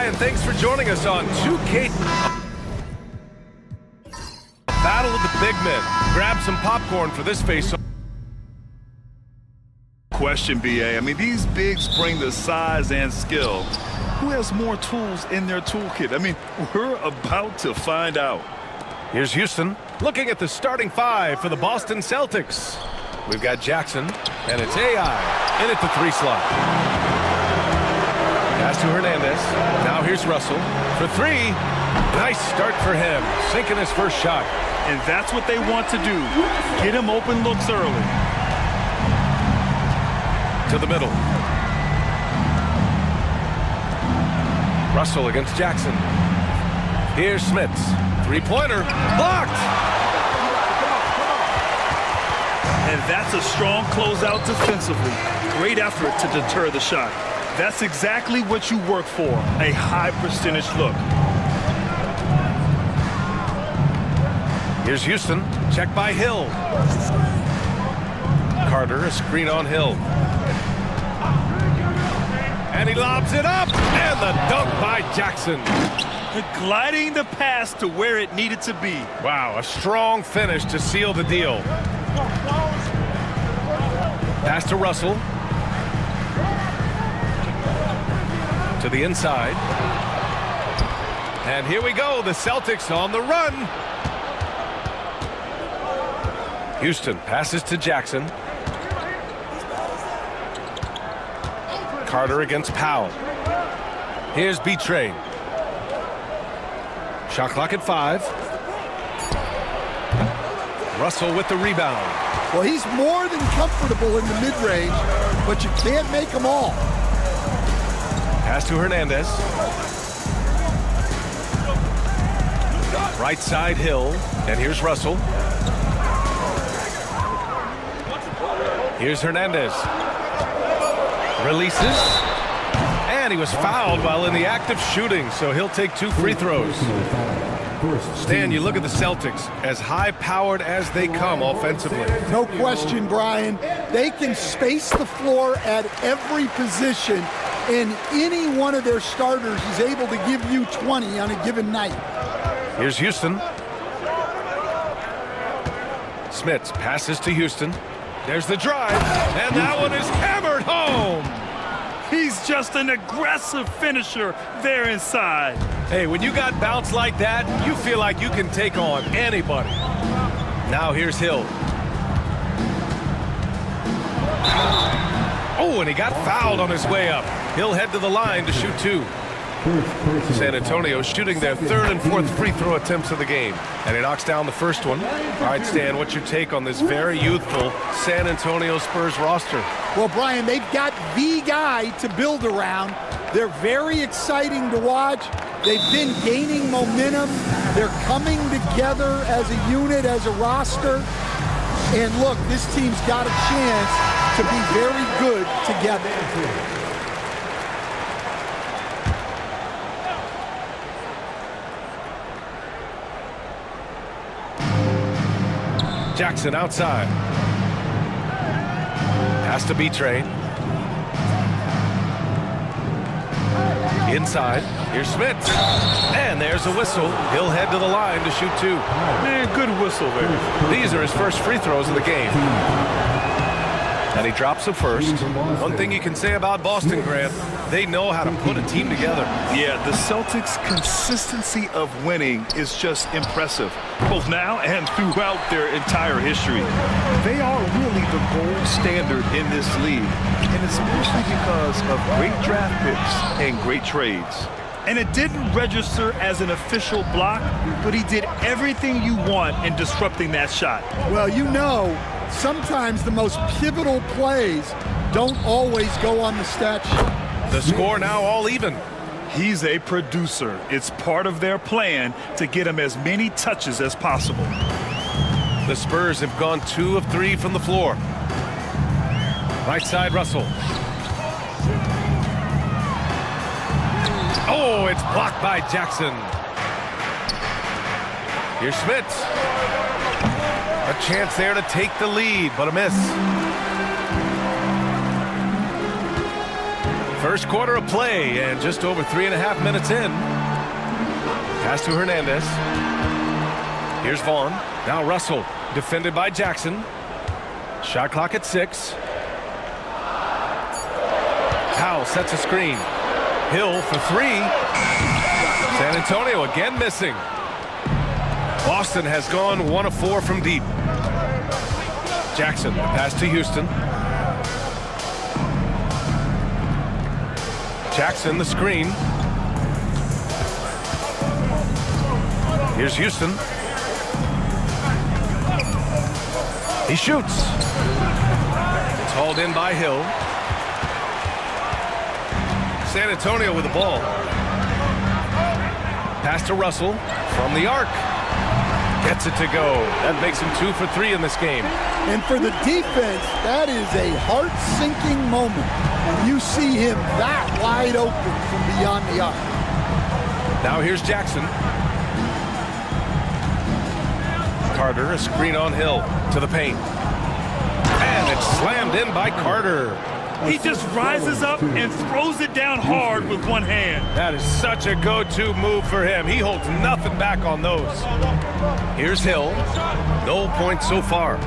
Brian, thanks for joining us on 2K. Battle of the Big Men. Grab some popcorn for this face. Question, BA. I mean, these bigs bring the size and skill. Who has more tools in their toolkit? I mean, we're about to find out. Here's Houston looking at the starting five for the Boston Celtics. We've got Jackson, and it's AI in at the 3 slot. Pass to Hernandez. Now here's Russell for 3. Nice start for him, sinking his first shot. And that's what they want to do. Get him open looks early. To the middle. Russell against Jackson. Here's Smits. 3-pointer. Blocked! And that's a strong closeout defensively. Great effort to deter the shot. That's exactly what you work for, a high percentage look. Here's Houston. Check by Hill. Carter, a screen on Hill. And he lobs it up. And the dunk by Jackson. Gliding the pass to where it needed to be. Wow, a strong finish to seal the deal. Pass to Russell. To the inside. And here we go, the Celtics on the run. Houston passes to Jackson. Carter against Powell. Here's B-Train. Shot clock at 5. Russell with the rebound. Well, he's more than comfortable in the mid-range, but you can't make them all. Pass to Hernandez. Right side Hill, and here's Russell. Here's Hernandez. Releases. And he was fouled while in the act of shooting, so he'll take 2 free throws. Stan, you look at the Celtics, as high-powered as they come offensively. No question, Brian. They can space the floor at every position, and any one of their starters is able to give you 20 on a given night. Here's Houston. Smits passes to Houston. There's the drive, and that one is hammered home. He's just an aggressive finisher there inside. Hey, when you got bounce like that, you feel like you can take on anybody. Now here's Hill. Oh, and he got fouled on his way up. He'll head to the line to shoot 2. San Antonio shooting their 3rd and 4th free throw attempts of the game. And he knocks down the first one. All right, Stan, what's your take on this very youthful San Antonio Spurs roster? Well, Brian, they've got the guy to build around. They're very exciting to watch. They've been gaining momentum. They're coming together as a unit, as a roster. And look, this team's got a chance to be very good together. Jackson outside. Pass to B-Train. Inside. Here's Smits. And there's a whistle. He'll head to the line to shoot 2. Man, good whistle there. These are his first free throws of the game. And he drops the first. One thing you can say about Boston, Grant, they know how to put a team together. Yeah, the Celtics' consistency of winning is just impressive, both now and throughout their entire history. They are really the gold standard in this league, and it's mostly because of great draft picks and great trades. And it didn't register as an official block, but he did everything you want in disrupting that shot. Well, you know, sometimes the most pivotal plays don't always go on the stat sheet. The score now all even. He's a producer. It's part of their plan to get him as many touches as possible. The Spurs have gone 2 of 3 from the floor. Right side, Russell. Oh, it's blocked by Jackson. Here's Smits. A chance there to take the lead, but a miss. First quarter of play and just over 3.5 minutes in. Pass to Hernandez. Here's Vaughn. Now Russell, defended by Jackson. Shot clock at 6. Powell sets a screen. Hill for 3. San Antonio again missing. Boston has gone 1 of 4 from deep. Jackson, the pass to Houston. Jackson, the screen. Here's Houston. He shoots. It's hauled in by Hill. San Antonio with the ball. Pass to Russell from the arc. Gets it to go. That makes him 2 for 3 in this game. And for the defense, that is a heart-sinking moment when you see him that wide open from beyond the arc. Now here's Jackson. Carter, a screen on Hill to the paint. And it's slammed in by Carter. He just rises up and throws it down hard with one hand. That is such a go-to move for him. He holds nothing back on those. Here's Hill. No points so far.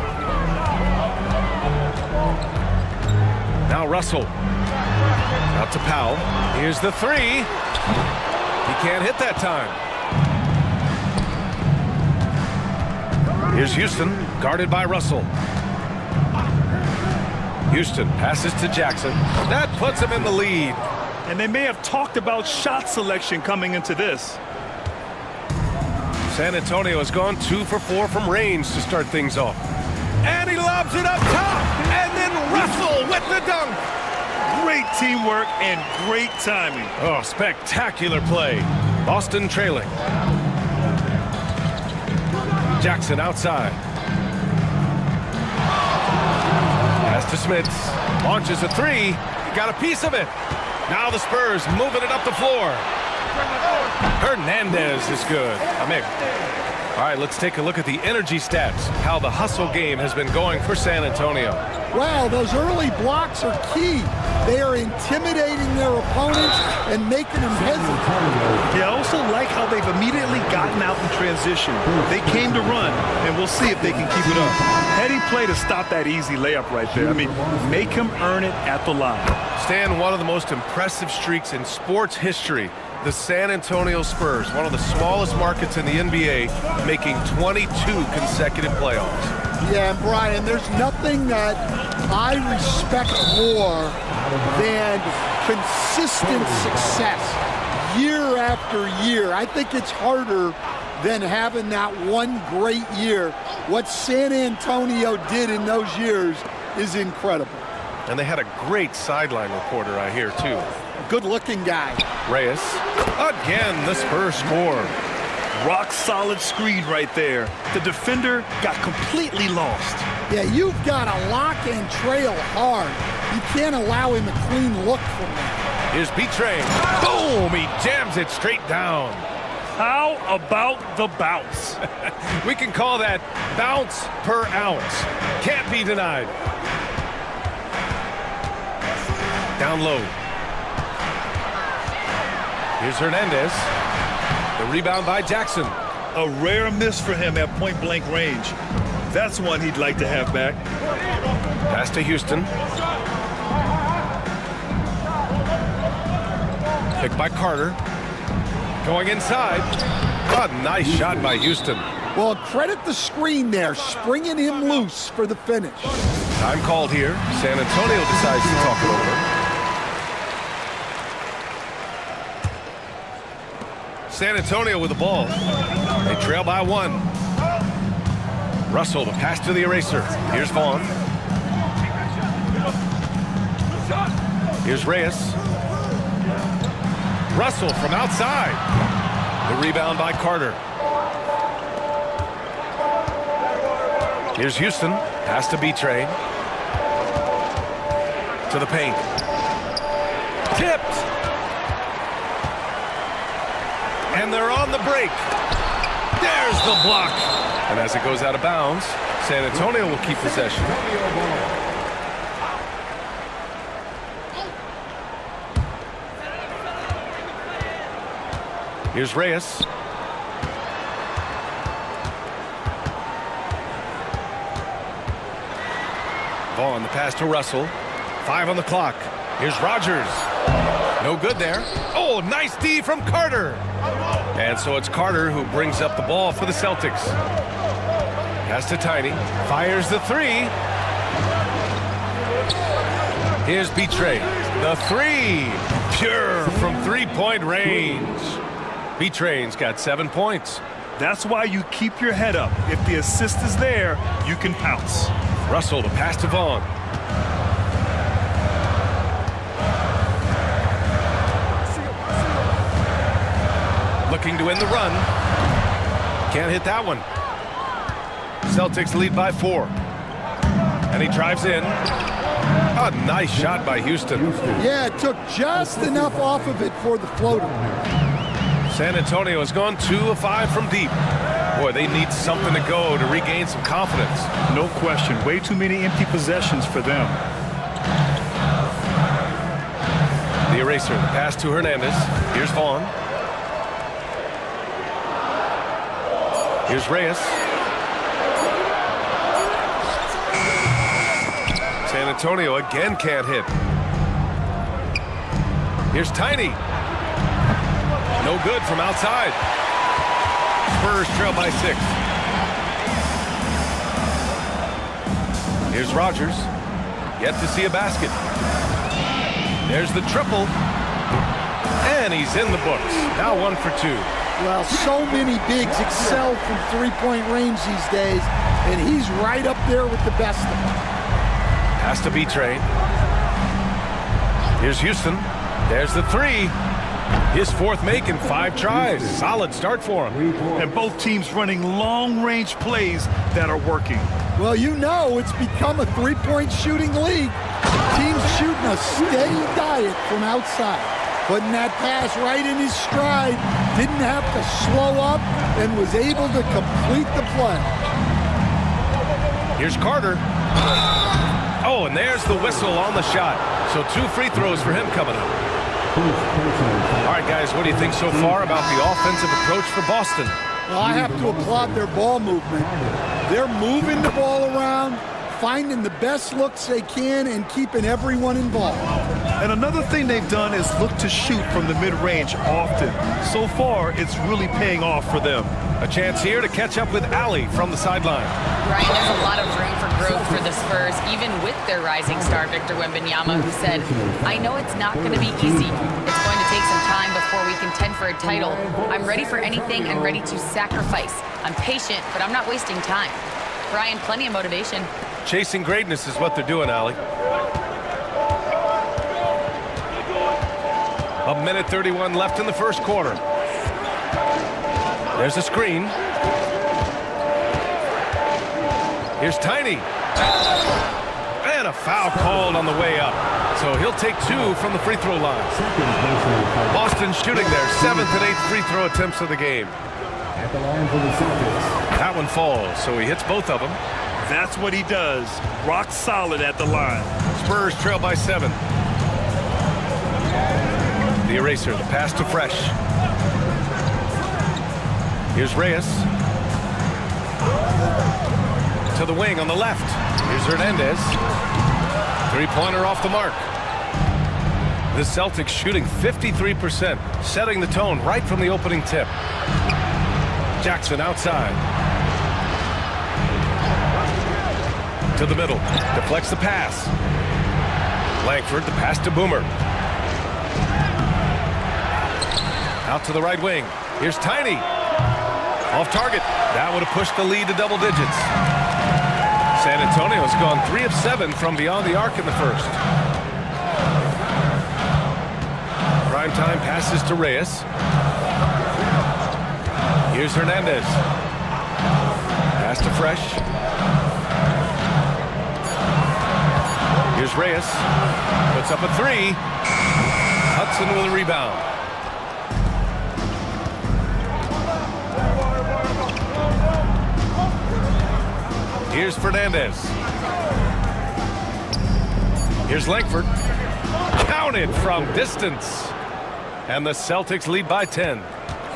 Now Russell. Out to Powell. Here's the 3. He can't hit that time. Here's Houston, guarded by Russell. Houston passes to Jackson. That puts him in the lead. And they may have talked about shot selection coming into this. San Antonio has gone 2 for 4 from range to start things off. And he lobs it up top. And then Russell with the dunk. Great teamwork and great timing. Oh, spectacular play. Boston trailing. Jackson outside. Pass to Smits. Launches a 3. He got a piece of it. Now the Spurs moving it up the floor. Hernandez is good. All right, let's take a look at the energy stats. How the hustle game has been going for San Antonio. Wow, those early blocks are key. They are intimidating their opponents and making them hesitate. Yeah, I also like how they've immediately gotten out in transition. They came to run, and we'll see if they can keep it up. Heady play to stop that easy layup right there. I mean, make him earn it at the line. Stan, one of the most impressive streaks in sports history. The San Antonio Spurs, one of the smallest markets in the NBA, making 22 consecutive playoffs. Yeah, and Brian, there's nothing that I respect more than consistent success year after year. I think it's harder than having that one great year. What San Antonio did in those years is incredible. And they had a great sideline reporter, I hear, too. Good-looking guy. Reyes. Again, the Spurs score. Rock solid screen right there. The defender got completely lost. Yeah, you've got to lock and trail hard. You can't allow him a clean look from that. Here's B-Train. Boom! He jams it straight down. How about the bounce? We can call that bounce per ounce. Can't be denied. Down low. Here's Hernandez. The rebound by Jackson. A rare miss for him at point-blank range. That's one he'd like to have back. Pass to Houston. Picked by Carter. Going inside. A nice shot by Houston. Well, credit the screen there, springing him loose for the finish. Time called here. San Antonio decides to talk it over. San Antonio with the ball. They trail by 1. Russell, the pass to the eraser. Here's Vaughn. Here's Reyes. Russell from outside. The rebound by Carter. Here's Houston. Pass to B-Train. To the paint. Tipped. And they're on the break. There's the block. And as it goes out of bounds, San Antonio will keep possession. Here's Reyes. Vaughn, the pass to Russell. 5 on the clock. Here's Rogers. No good there. Oh, nice D from Carter. And so it's Carter who brings up the ball for the Celtics. Pass to Tiny. Fires the 3. Here's Betray. The 3. Pure from three-point range. Betray's got 7 points. That's why you keep your head up. If the assist is there, you can pounce. Russell, the pass to Vaughn. Looking to win the run. Can't hit that one. Celtics lead by 4. And he drives in. A nice shot by Houston. Yeah, it took just enough off of it for the floater. San Antonio has gone 2 of 5 from deep. Boy, they need something to go to regain some confidence. No question. Way too many empty possessions for them. The eraser, the pass to Hernandez. Here's Vaughn. Here's Reyes. San Antonio again can't hit. Here's Tiny. No good from outside. Spurs trail by 6. Here's Rogers. Yet to see a basket. There's the triple. And he's in the books. Now 1 for 2. Well, so many bigs excel from three-point range these days, and he's right up there with the best of them. Has to be Betray. Here's Houston. There's the 3. His 4th make in 5 tries. Solid start for him. And both teams running long-range plays that are working. Well, you know it's become a three-point shooting league. Teams shooting a steady diet from outside. Putting that pass right in his stride. Didn't have to slow up and was able to complete the play. Here's Carter. Oh, and there's the whistle on the shot. So 2 free throws for him coming up. All right, guys, what do you think so far about the offensive approach for Boston? Well, I have to applaud their ball movement. They're moving the ball around, finding the best looks they can, and keeping everyone involved. And another thing they've done is look to shoot from the mid-range often. So far, it's really paying off for them. A chance here to catch up with Allie from the sideline. Ryan, there's a lot of room for growth for the Spurs, even with their rising star, Victor Wembanyama, who said, I know it's not going to be easy. It's going to take some time before we contend for a title. I'm ready for anything and ready to sacrifice. I'm patient, but I'm not wasting time. Ryan, plenty of motivation. Chasing greatness is what they're doing, Allie. 1:31 left in the first quarter. There's a screen. Here's Tiny. And a foul called on the way up. So he'll take 2 from the free throw line. Boston shooting their 7th and 8th free throw attempts of the game. At the line for the Celtics. That one falls, so he hits both of them. That's what he does. Rock solid at the line. Spurs trail by 7. The eraser, the pass to Fresh. Here's Reyes. To the wing on the left. Here's Hernandez. 3-pointer off the mark. The Celtics shooting 53%, setting the tone right from the opening tip. Jackson outside. To the middle. Deflects the pass. Langford, the pass to Boomer. Out to the right wing. Here's Tiny. Off target. That would have pushed the lead to double digits. San Antonio's gone 3 of 7 from beyond the arc in the first. Primetime passes to Reyes. Here's Hernandez. Pass to Fresh. Here's Reyes. Puts up a 3. Hudson with a rebound. Here's Fernandez. Here's Langford. Counted from distance. And the Celtics lead by 10.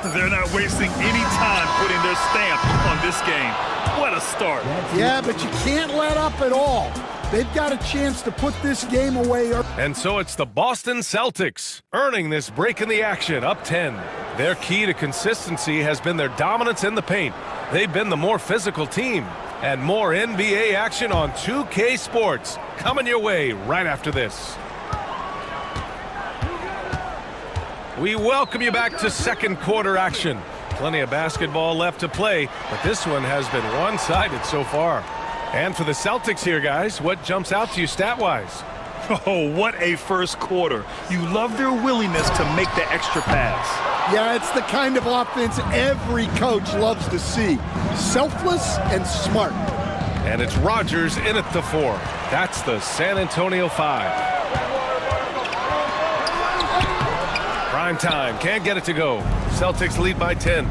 They're not wasting any time putting their stamp on this game. What a start. Yeah, but you can't let up at all. They've got a chance to put this game away. And so it's the Boston Celtics earning this break in the action, up 10. Their key to consistency has been their dominance in the paint. They've been the more physical team. And more NBA action on 2K Sports coming your way right after this. We welcome you back to second quarter action. Plenty of basketball left to play, but this one has been one-sided so far. And for the Celtics here, guys, what jumps out to you stat-wise? Oh, what a first quarter. You love their willingness to make the extra pass. Yeah, it's the kind of offense every coach loves to see. Selfless and smart. And it's Rodgers in at the 4. That's the San Antonio 5. Prime time, can't get it to go. Celtics lead by 10.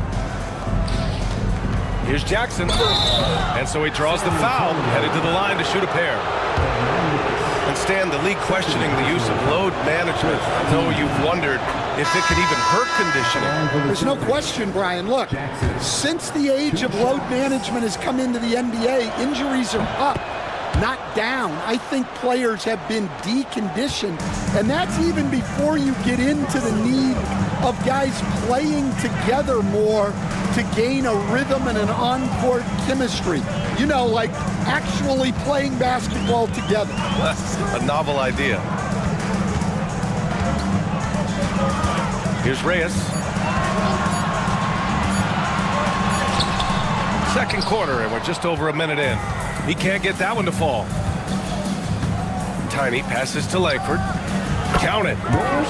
Here's Jackson. And so he draws the foul, headed to the line to shoot a pair. And Stan, the league questioning the use of load management. I know you've wondered if it could even hurt conditioning. There's no question, Brian. Look, since the age of load management has come into the NBA, injuries are up, not down. I think players have been deconditioned, and that's even before you get into the need of guys playing together more to gain a rhythm and an on-court chemistry. You know, like actually playing basketball together. That's a novel idea. Here's Reyes. Second quarter, and we're just over a minute in. He can't get that one to fall. Tiny passes to Langford. Count it.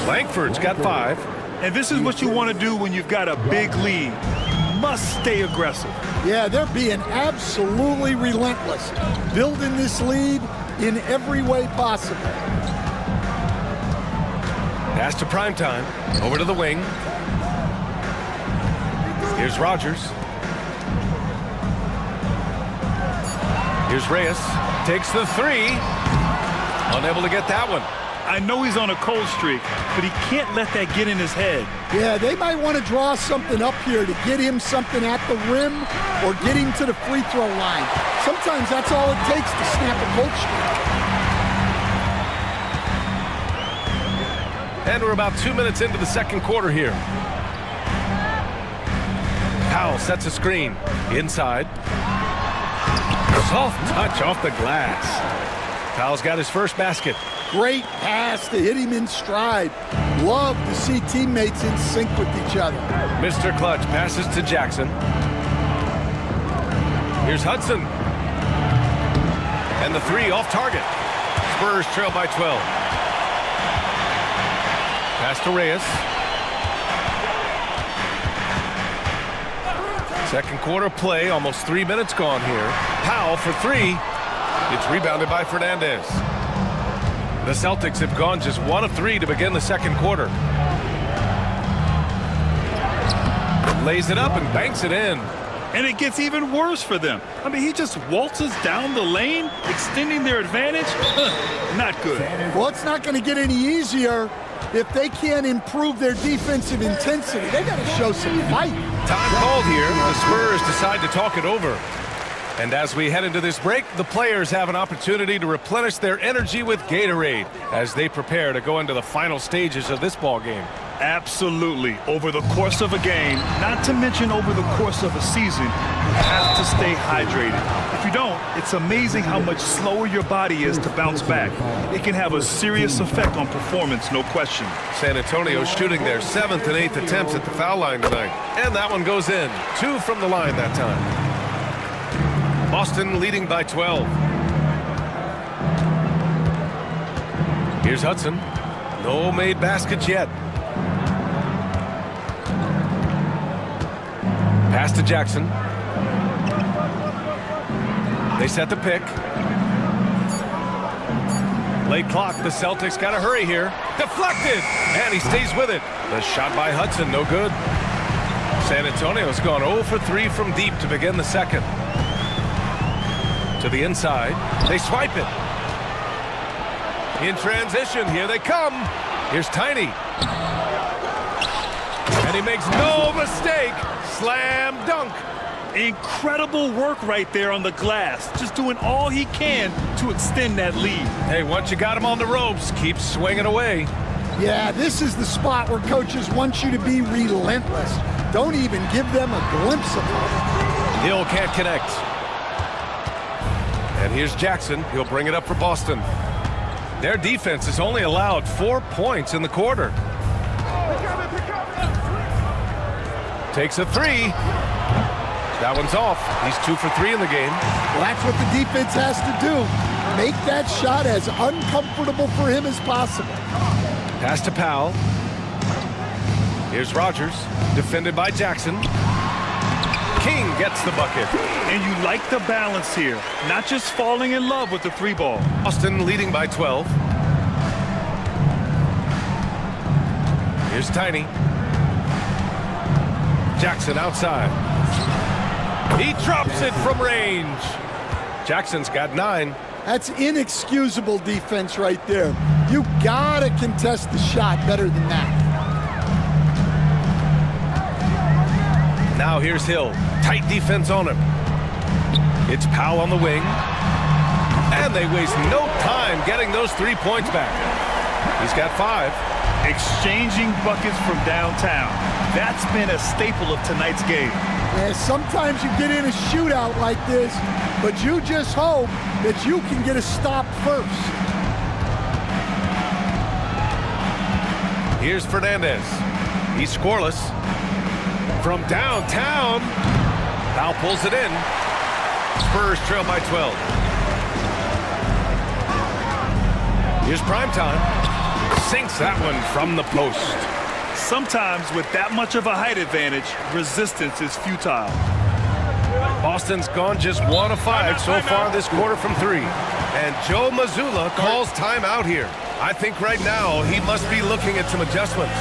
Langford's got 5. And this is what you want to do when you've got a big lead. You must stay aggressive. Yeah, they're being absolutely relentless, building this lead in every way possible. Pass to primetime. Over to the wing. Here's Rodgers. Here's Reyes. Takes the 3. Unable to get that one. I know he's on a cold streak, but he can't let that get in his head. Yeah, they might want to draw something up here to get him something at the rim or get him to the free throw line. Sometimes that's all it takes to snap a cold streak. And we're about 2 minutes into the second quarter here. Powell sets a screen. Inside. Soft touch off the glass. Powell's got his first basket. Great pass to hit him in stride. Love to see teammates in sync with each other. Mr. Clutch passes to Jackson. Here's Hudson. And the 3 off target. Spurs trail by 12. Pass to Reyes. Second quarter play, almost 3 minutes gone here. Powell for 3. It's rebounded by Fernandez. The Celtics have gone just 1 of 3 to begin the second quarter. Lays it up and banks it in. And it gets even worse for them. I mean, he just waltzes down the lane, extending their advantage. Not good. Well, it's not going to get any easier if they can't improve their defensive intensity. They got to show some fight. Time called here. The Spurs decide to talk it over. And as we head into this break, the players have an opportunity to replenish their energy with Gatorade as they prepare to go into the final stages of this ball game. Absolutely. Over the course of a game, not to mention over the course of a season, you have to stay hydrated. If you don't, it's amazing how much slower your body is to bounce back. It can have a serious effect on performance, no question. San Antonio shooting their 7th and 8th attempts at the foul line tonight. And that one goes in. 2 from the line that time. Boston leading by 12. Here's Hudson. No made baskets yet. Pass to Jackson. They set the pick. Late clock. The Celtics got to hurry here. Deflected. And he stays with it. The shot by Hudson, no good. San Antonio's gone 0 for 3 from deep to begin the second. To the inside. They swipe it. In transition, here they come. Here's Tiny. And he makes no mistake. Slam dunk. Incredible work right there on the glass. Just doing all he can to extend that lead. Hey, once you got him on the ropes, keep swinging away. Yeah, this is the spot where coaches want you to be relentless. Don't even give them a glimpse of hope. Hill can't connect. And here's Jackson. He'll bring it up for Boston. Their defense has only allowed 4 points in the quarter. Takes a three. That one's off. He's 2 for 3 in the game. Well, that's what the defense has to do. Make that shot as uncomfortable for him as possible. Pass to Powell. Here's Rogers, defended by Jackson. King gets the bucket. And you like the balance here. Not just falling in love with the 3-ball. Boston leading by 12. Here's Tiny. Jackson outside. He drops it from range. Jackson's got 9. That's inexcusable defense right there. You gotta contest the shot better than that. Now here's Hill. Tight defense on him. It's Powell on the wing. And they waste no time getting those 3 points back. He's got 5. Exchanging buckets from downtown. That's been a staple of tonight's game. Yeah, sometimes you get in a shootout like this, but you just hope that you can get a stop first. Here's Fernandez. He's scoreless. From downtown. Powell pulls it in. Spurs trail by 12. Here's primetime. Sinks that one from the post. Sometimes with that much of a height advantage, resistance is futile. Boston's gone just 1 of 5 so far this quarter from 3. And Joe Mazzulla calls timeout here. I think right now he must be looking at some adjustments.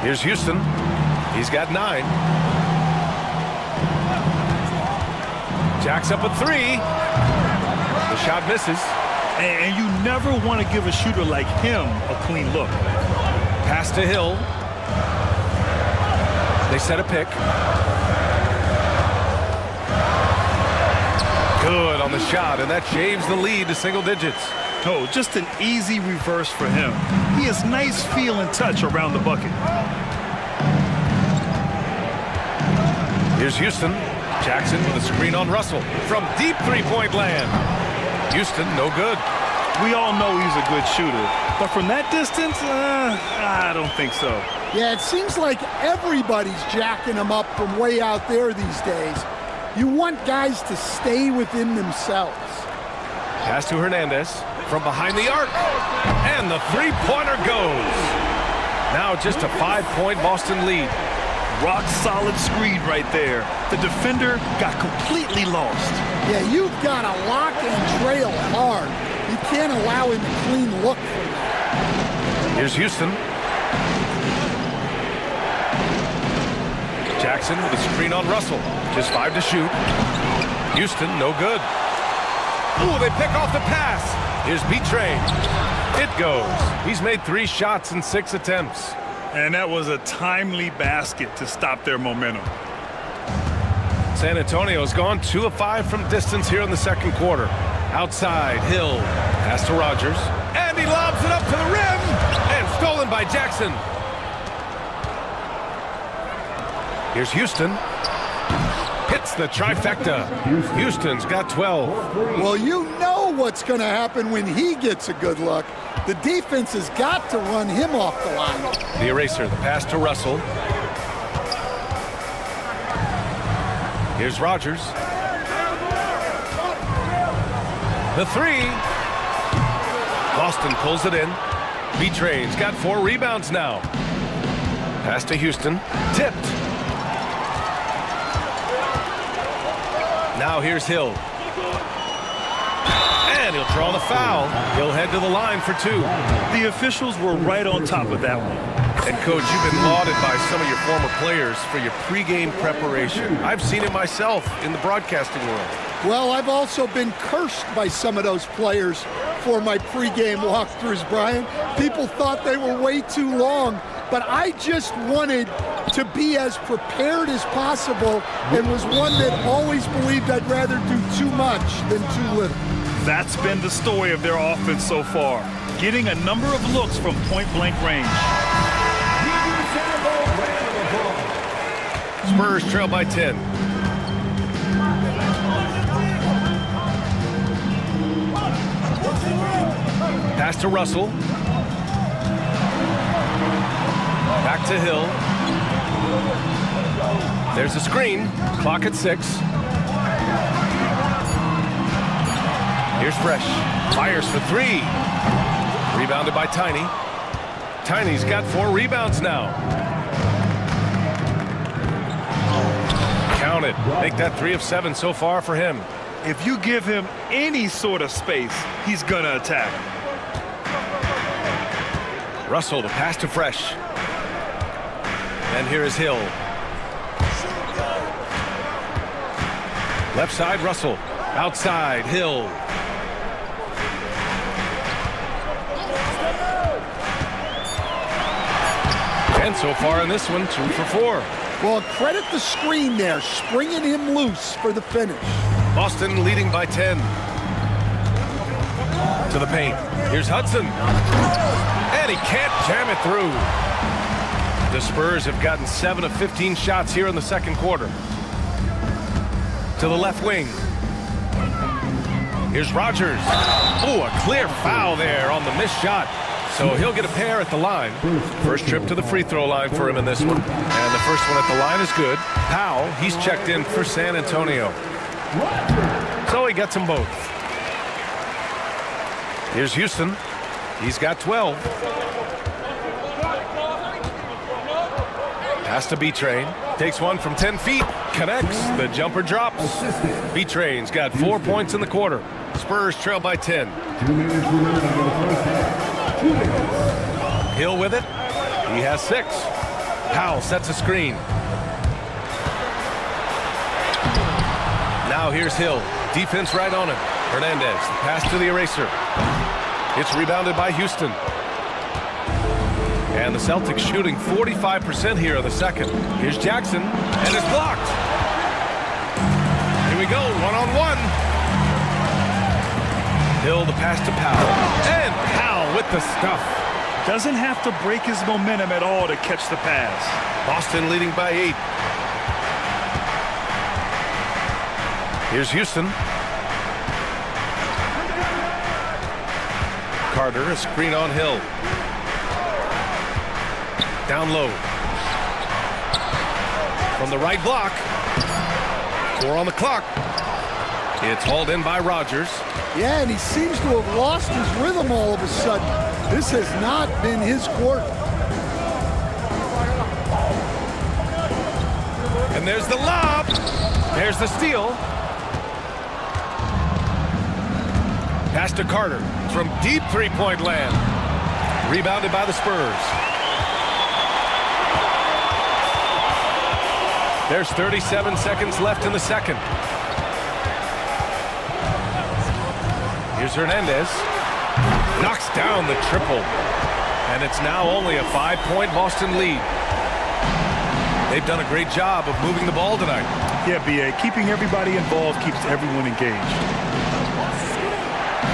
Here's Houston. He's got 9. Jacks up a 3. The shot misses. And you never want to give a shooter like him a clean look. Pass to Hill. They set a pick. Good on the shot, and that shaves the lead to single digits. Oh, just an easy reverse for him. He has nice feel and touch around the bucket. Here's Houston. Jackson with a screen on Russell from deep three-point land. Houston, no good. We all know he's a good shooter, but from that distance, I don't think so. Yeah, it seems like everybody's jacking him up from way out there these days. You want guys to stay within themselves. Pass to Hernandez from behind the arc. And the three-pointer goes. Now just a 5-point Boston lead. Rock solid screen right there. The defender got completely lost. Yeah, you've got to lock and trail hard. You can't allow him a clean look for that. Here's Houston. Jackson with a screen on Russell. Just 5 to shoot. Houston, no good. Ooh, they pick off the pass. Here's B-Train. It goes. He's made 3 shots in 6 attempts. And that was a timely basket to stop their momentum. San Antonio's gone 2 of 5 from distance here in the second quarter. Outside, Hill. Pass to Rogers. And he lobs it up to the rim. And stolen by Jackson. Here's Houston. Hits the trifecta. Houston's got 12. Well, you know what's going to happen when he gets a good look. The defense has got to run him off the line. The eraser, the pass to Russell. Here's Rogers. The 3. Boston pulls it in. B-Train's got 4 rebounds now. Pass to Houston. Tipped. Now here's Hill. And he'll draw the foul. He'll head to the line for 2. The officials were right on top of that one. And, Coach, you've been lauded by some of your former players for your pregame preparation. I've seen it myself in the broadcasting world. Well, I've also been cursed by some of those players for my pregame walkthroughs, Brian. People thought they were way too long, but I just wanted to be as prepared as possible and was one that always believed I'd rather do too much than too little. That's been the story of their offense so far, getting a number of looks from point-blank range. Spurs trail by 10. Pass to Russell. Back to Hill. There's a screen. Clock at 6. Here's Fresh. Fires for 3. Rebounded by Tiny. Tiny's got 4 rebounds now. Count it. Make that 3 of 7 so far for him. If you give him any sort of space, he's gonna attack. Russell, the pass to Fresh. And here is Hill. Left side, Russell. Outside, Hill. And so far in this one, 2 for 4. Well, credit the screen there, springing him loose for the finish. Boston leading by 10. To the paint. Here's Hudson. And he can't jam it through. The Spurs have gotten 7 of 15 shots here in the second quarter. To the left wing. Here's Rogers. Oh, a clear foul there on the missed shot. So he'll get a pair at the line. First trip to the free throw line for him in this one. And the first one at the line is good. Powell, he's checked in for San Antonio. So he gets them both. Here's Houston. He's got 12. Pass to B-Train. Takes one from 10 feet. Connects. The jumper drops. B-Train's got 4 points in the quarter. Spurs trail by 10. 2 minutes remaining in the first half. 2 minutes. Hill with it. He has 6. Powell sets a screen. Now here's Hill. Defense right on him. Hernandez. Pass to the eraser. It's rebounded by Houston. And the Celtics shooting 45% here in the second. Here's Jackson. And it's blocked. Here we go. One-on-one. Hill the pass to Powell. And Powell with the stuff. Doesn't have to break his momentum at all to catch the pass. Boston leading by 8. Here's Houston. Carter, a screen on Hill. Down low. From the right block. 4 on the clock. It's hauled in by Rogers. Yeah, and he seems to have lost his rhythm all of a sudden. This has not been his quarter. And there's the lob. There's the steal. Pass to Carter from deep three-point land. Rebounded by the Spurs. There's 37 seconds left in the second. Here's Hernandez. Knocks down the triple. And it's now only a 5-point Boston lead. They've done a great job of moving the ball tonight. Yeah, B.A., keeping everybody involved keeps everyone engaged.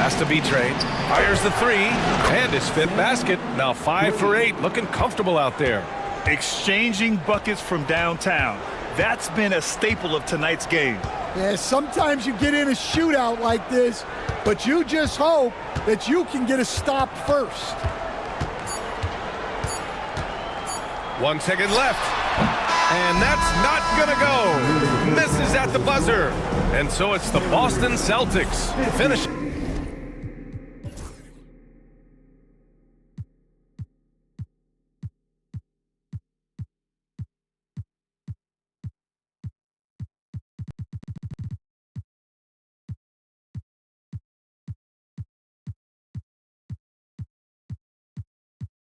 Has to be Train. Fires the 3. And his 5th basket. Now 5 for 8. Looking comfortable out there. Exchanging buckets from downtown. That's been a staple of tonight's game. Yeah, sometimes you get in a shootout like this, but you just hope that you can get a stop first. 1 second left. And that's not gonna go. Misses at the buzzer. And so it's the Boston Celtics finishing.